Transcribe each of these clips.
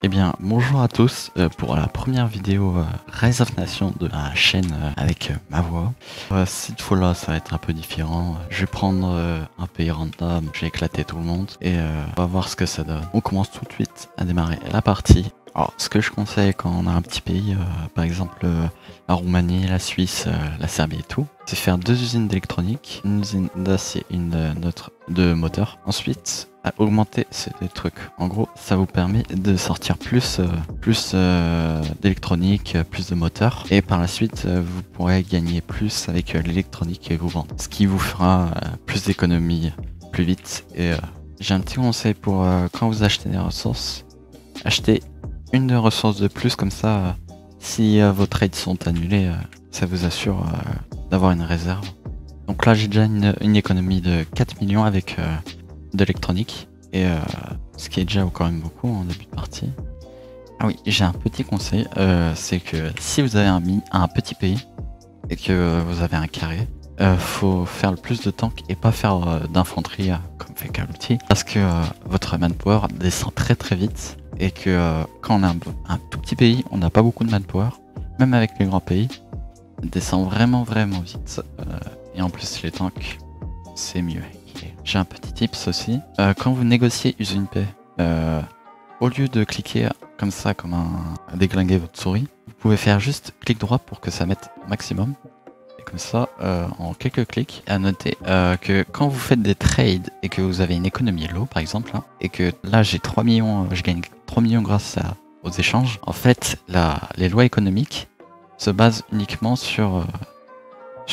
Eh bien, bonjour à tous pour la première vidéo Rise of Nation de la chaîne avec ma voix. Cette fois-là, ça va être un peu différent. Je vais prendre un pays random, je vais éclater tout le monde et on va voir ce que ça donne. On commence tout de suite à démarrer la partie. Alors, ce que je conseille quand on a un petit pays, par exemple la Roumanie, la Suisse, la Serbie et tout, c'est faire 2 usines d'électronique, une usine d'acier et une de moteur. Ensuite, à augmenter ces trucs. En gros, ça vous permet de sortir plus d'électronique, plus de moteur. Et par la suite, vous pourrez gagner plus avec l'électronique que vous vendez. Ce qui vous fera plus d'économies plus vite. Et j'ai un petit conseil pour quand vous achetez des ressources. Achetez une ressource de plus, comme ça, si vos trades sont annulés, ça vous assure d'avoir une réserve. Donc là, j'ai déjà une économie de 4 millions avec de l'électronique, et ce qui est déjà quand même beaucoup en début de partie. Ah oui, j'ai un petit conseil, c'est que si vous avez un petit pays et que vous avez un carré, faut faire le plus de tanks et pas faire d'infanterie comme fait Call of Duty, parce que votre manpower descend très vite, et que quand on a un tout petit pays, on n'a pas beaucoup de manpower, même avec les grands pays, il descend vraiment vite, et en plus les tanks, c'est mieux. J'ai un petit tips aussi, quand vous négociez usine paix, au lieu de cliquer comme ça, comme à déglinguer votre souris, vous pouvez faire juste clic droit pour que ça mette maximum. Et comme ça, en quelques clics, à noter que quand vous faites des trades et que vous avez une économie low par exemple, hein, et que là j'ai 3 millions, je gagne 3 millions grâce aux échanges, en fait les lois économiques se basent uniquement sur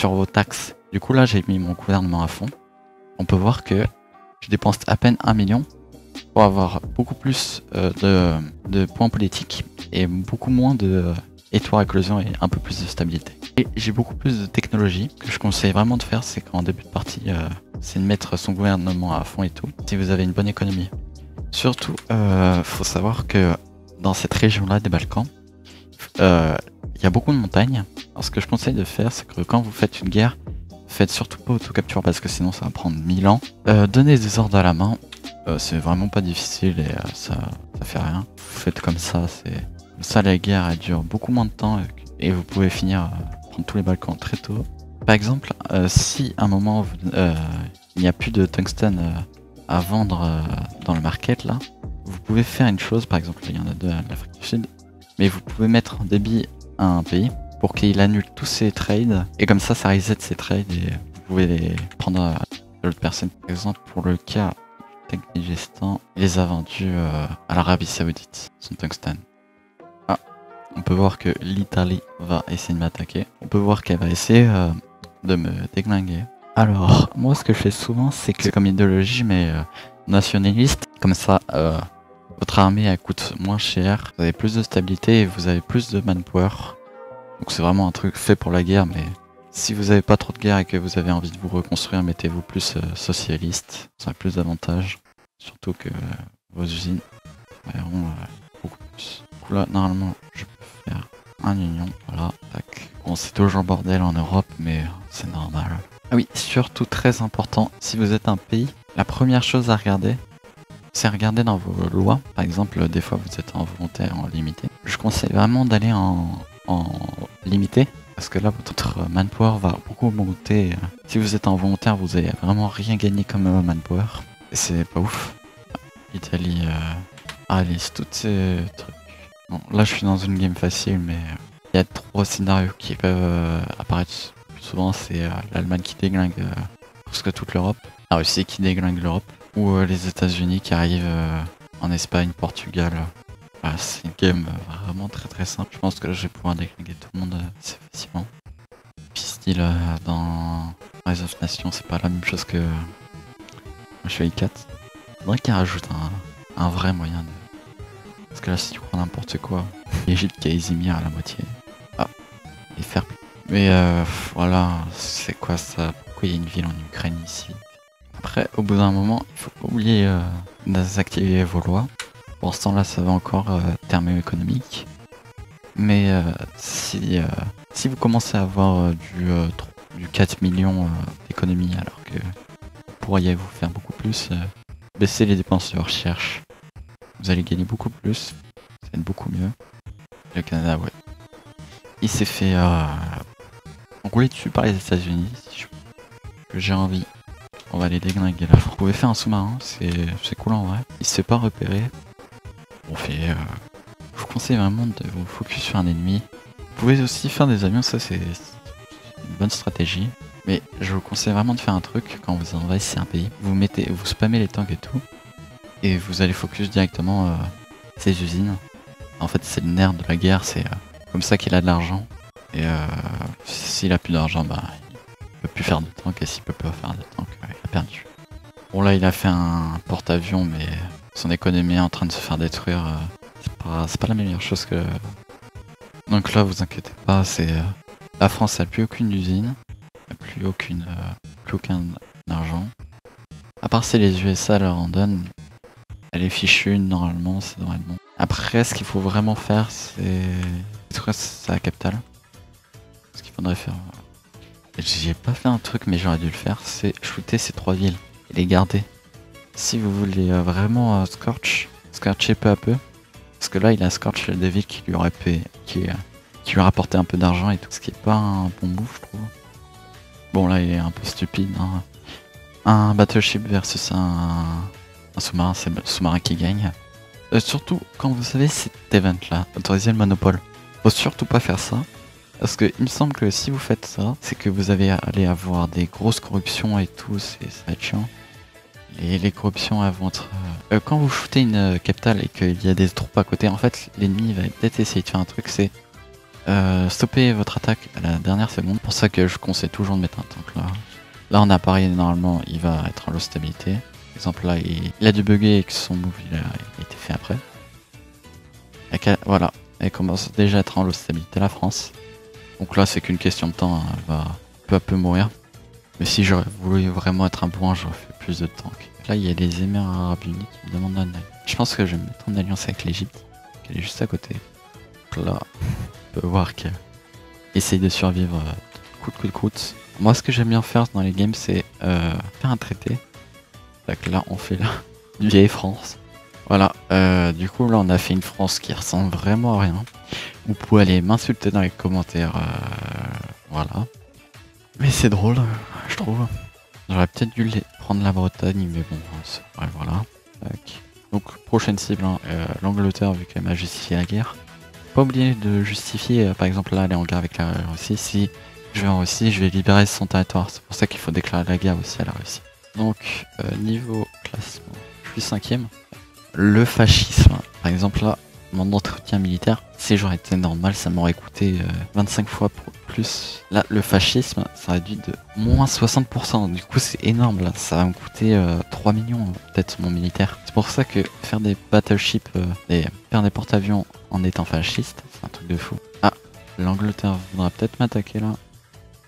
vos taxes. Du coup là j'ai mis mon gouvernement à fond. On peut voir que je dépense à peine 1 million pour avoir beaucoup plus de points politiques et beaucoup moins de étoiles éclosion et un peu plus de stabilité. Et j'ai beaucoup plus de technologie. Ce que je conseille vraiment de faire, c'est qu'en début de partie, c'est de mettre son gouvernement à fond et tout, si vous avez une bonne économie. Surtout, faut savoir que dans cette région-là des Balkans, il y a beaucoup de montagnes. Alors ce que je conseille de faire, c'est que quand vous faites une guerre, faites surtout pas autocapture parce que sinon ça va prendre 1000 ans. Donnez des ordres à la main, c'est vraiment pas difficile et ça fait rien. Vous faites comme ça, la guerre elle dure beaucoup moins de temps et vous pouvez finir prendre tous les Balkans très tôt. Par exemple, si à un moment il n'y a plus de tungstène à vendre dans le market là, vous pouvez faire une chose, par exemple il y en a deux à l'Afrique du Sud, mais vous pouvez mettre en débit à un pays pour qu'il annule tous ses trades, et comme ça reset ses trades et vous pouvez les prendre à l'autre personne. Par exemple, pour le cas Taghistan, il les a vendus à l'Arabie Saoudite, son tungstène. Ah, on peut voir que l'Italie va essayer de m'attaquer. On peut voir qu'elle va essayer de me déglinguer. Alors, moi ce que je fais souvent, c'est que comme idéologie, mais nationaliste, comme ça, votre armée elle coûte moins cher, vous avez plus de stabilité et vous avez plus de manpower. Donc c'est vraiment un truc fait pour la guerre, mais si vous avez pas trop de guerre et que vous avez envie de vous reconstruire, mettez-vous plus socialiste, ça a plus d'avantages. Surtout que vos usines verront beaucoup plus. Du coup là, normalement, je peux faire un union, voilà, tac. Bon, c'est toujours bordel en Europe, mais c'est normal. Ah oui, surtout très important, si vous êtes un pays, la première chose à regarder, c'est regarder dans vos lois. Par exemple, des fois vous êtes en volontaire, en limité. Je conseille vraiment d'aller en limité, parce que là votre manpower va beaucoup monter. Si vous êtes en volontaire, vous allez vraiment rien gagner comme manpower, et c'est pas ouf. Italie, Alice, toutes ces trucs. Bon, là je suis dans une game facile, mais il y a 3 scénarios qui peuvent apparaître plus souvent. C'est l'Allemagne qui déglingue presque toute l'Europe, la Russie qui déglingue l'Europe, ou les États-Unis qui arrivent en Espagne, Portugal. C'est une game vraiment très simple. Je pense que là je vais pouvoir déglinguer tout le monde assez facilement. Puis style dans Rise of Nation, c'est pas la même chose que je fais i4. Faudrait qu'il rajoute un vrai moyen de... Parce que là si tu prends n'importe quoi, l'Egypte qui a Izmir à la moitié. Ah, et faire... Mais voilà, c'est quoi ça? Pourquoi il y a une ville en Ukraine ici? Après, au bout d'un moment, il faut pas oublier de désactiver vos lois. Pour l'instant là ça va encore thermo-économique, mais si vous commencez à avoir du 4 millions d'économie alors que vous pourriez vous faire beaucoup plus, baissez les dépenses de recherche, vous allez gagner beaucoup plus, vous fait beaucoup mieux. Le Canada, ouais. Il s'est fait rouler dessus par les États-Unis. Si j'ai envie, on va les déglinguer là. Vous pouvez faire un sous-marin, c'est cool en vrai. Il se fait pas repérer. On fait. Je vous conseille vraiment de vous focus sur un ennemi. Vous pouvez aussi faire des avions, ça c'est une bonne stratégie. Mais je vous conseille vraiment de faire un truc quand vous envahissez un pays. Vous spammez les tanks et tout. Et vous allez focus directement ces usines. En fait, c'est le nerf de la guerre, c'est comme ça qu'il a de l'argent. Et s'il a plus d'argent, bah il peut plus faire de tanks. Et s'il peut pas faire de tanks, il a perdu. Bon là, il a fait un porte-avions, mais son économie est en train de se faire détruire. C'est pas la meilleure chose que... Donc là, vous inquiétez pas, c'est... la France a plus aucune usine. Plus aucun argent. À part si les USA leur en donnent, elle est fichue normalement, c'est normalement. Après, ce qu'il faut vraiment faire, c'est détruire sa capitale. Ce qu'il faudrait faire. J'ai pas fait un truc, mais j'aurais dû le faire, c'est shooter ces 3 villes et les garder. Si vous voulez vraiment scorcher peu à peu, parce que là, il a scorch des villes qui lui lui rapporté un peu d'argent et tout, ce qui est pas un bon move, je trouve. Bon là il est un peu stupide, hein. Un battleship versus un sous-marin, c'est le sous-marin qui gagne. Surtout quand vous savez cet event là, autoriser le monopole. Faut surtout pas faire ça. Parce que il me semble que si vous faites ça, c'est que vous allez avoir des grosses corruptions et tout, ça va être chiant. Et les corruptions elles vont être... quand vous shootez une capitale et qu'il y a des troupes à côté, en fait l'ennemi va peut-être essayer de faire un truc, c'est stopper votre attaque à la dernière seconde. Pour ça que je conseille toujours de mettre un tank là. Là on a pareil, normalement il va être en low stabilité. Par exemple là il a dû bugger et que son move il a été fait après. Voilà, elle commence déjà à être en low stabilité la France. Donc là c'est qu'une question de temps, hein. Elle va peu à peu mourir. Mais si j'aurais voulu vraiment être un bourrin, j'aurais fait plus de tanks. Là il y a les Émirats Arabes Unis qui me demandent un alliance. Je pense que je vais me mettre en alliance avec l'Egypte, qui est juste à côté. Donc là... peut voir qu'elle essaye de survivre coûte que coûte. Moi ce que j'aime bien faire dans les games c'est faire un traité. Donc là on fait là du vieille France. Voilà, du coup là on a fait une France qui ressemble vraiment à rien. Vous pouvez aller m'insulter dans les commentaires, voilà. Mais c'est drôle, je trouve. J'aurais peut-être dû prendre la Bretagne, mais bon, ouais, voilà. Donc prochaine cible, hein, l'Angleterre vu qu'elle m'a justifié la guerre. Pas oublier de justifier, par exemple là elle est en guerre avec la Russie, si je vais en Russie je vais libérer son territoire, c'est pour ça qu'il faut déclarer la guerre aussi à la Russie. Donc niveau classement, je suis 5ème. Le fascisme, par exemple là, mon entretien militaire, si j'aurais été normal ça m'aurait coûté 25 fois plus. Là le fascisme ça réduit de moins 60%, du coup c'est énorme là, ça va me coûter 3 millions peut-être mon militaire. C'est pour ça que faire des battleships, faire des porte-avions en étant fasciste, c'est un truc de fou. Ah, l'Angleterre voudra peut-être m'attaquer là.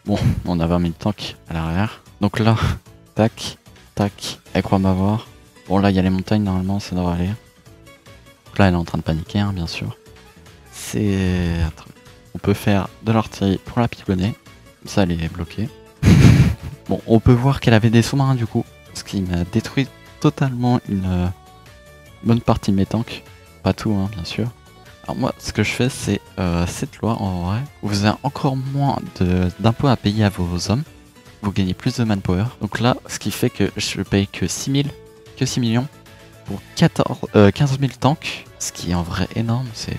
Bon, on a 20 000 tanks à l'arrière. Donc là, tac, tac, elle croit m'avoir. Bon là il y a les montagnes, normalement ça devrait aller. Donc là elle est en train de paniquer, hein, bien sûr. C'est un truc. On peut faire de l'artillerie pour la pigonner. Comme ça elle est bloquée. Bon, on peut voir qu'elle avait des sous-marins du coup. Ce qui m'a détruit totalement une bonne partie de mes tanks. Pas tout, hein, bien sûr. Alors moi, ce que je fais, c'est cette loi, en vrai, vous avez encore moins d'impôts à payer à vos hommes. Vous gagnez plus de manpower. Donc là, ce qui fait que je paye que 6 millions pour 15 000 tanks. Ce qui est en vrai énorme, c'est...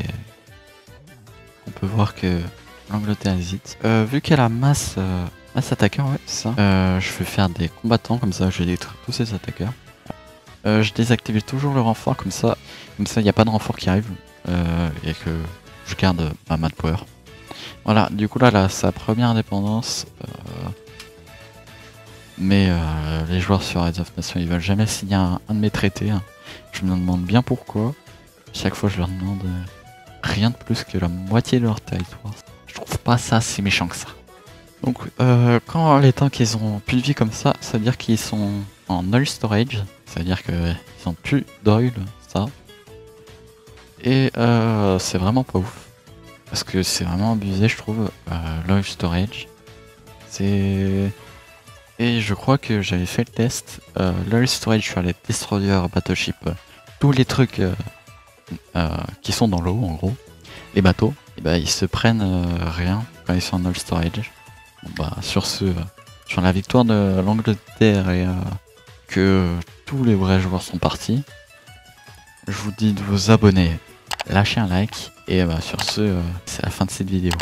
On peut voir que l'Angleterre hésite. Vu qu'elle a masse attaqueurs, ouais, c'est ça. Je vais faire des combattants, comme ça je vais détruire tous ces attaqueurs. Je désactive toujours le renfort, comme ça il n'y a pas de renfort qui arrive. Et que je garde ma manpower. Voilà, du coup là, sa première indépendance. Mais les joueurs sur Age of Nations, ils veulent jamais signer un de mes traités. Hein. Je me demande bien pourquoi. Chaque fois, je leur demande rien de plus que la moitié de leur territoire. Je trouve pas ça si méchant que ça. Donc, quand les tanks ils ont plus de vie comme ça, ça veut dire qu'ils sont en oil storage. Ça veut dire qu'ils ont plus d'oil, ça. Et c'est vraiment pas ouf. Parce que c'est vraiment abusé, je trouve, l'oil storage. C'est... Et je crois que j'avais fait le test. L'oil storage sur les destroyers battleship. Tous les trucs qui sont dans l'eau en gros, les bateaux, et bah, ils se prennent rien quand ils sont en all storage. Bon, bah, sur sur la victoire de l'Angleterre et que tous les vrais joueurs sont partis, je vous dis de vous abonner, lâcher un like et bah, sur ce, c'est la fin de cette vidéo.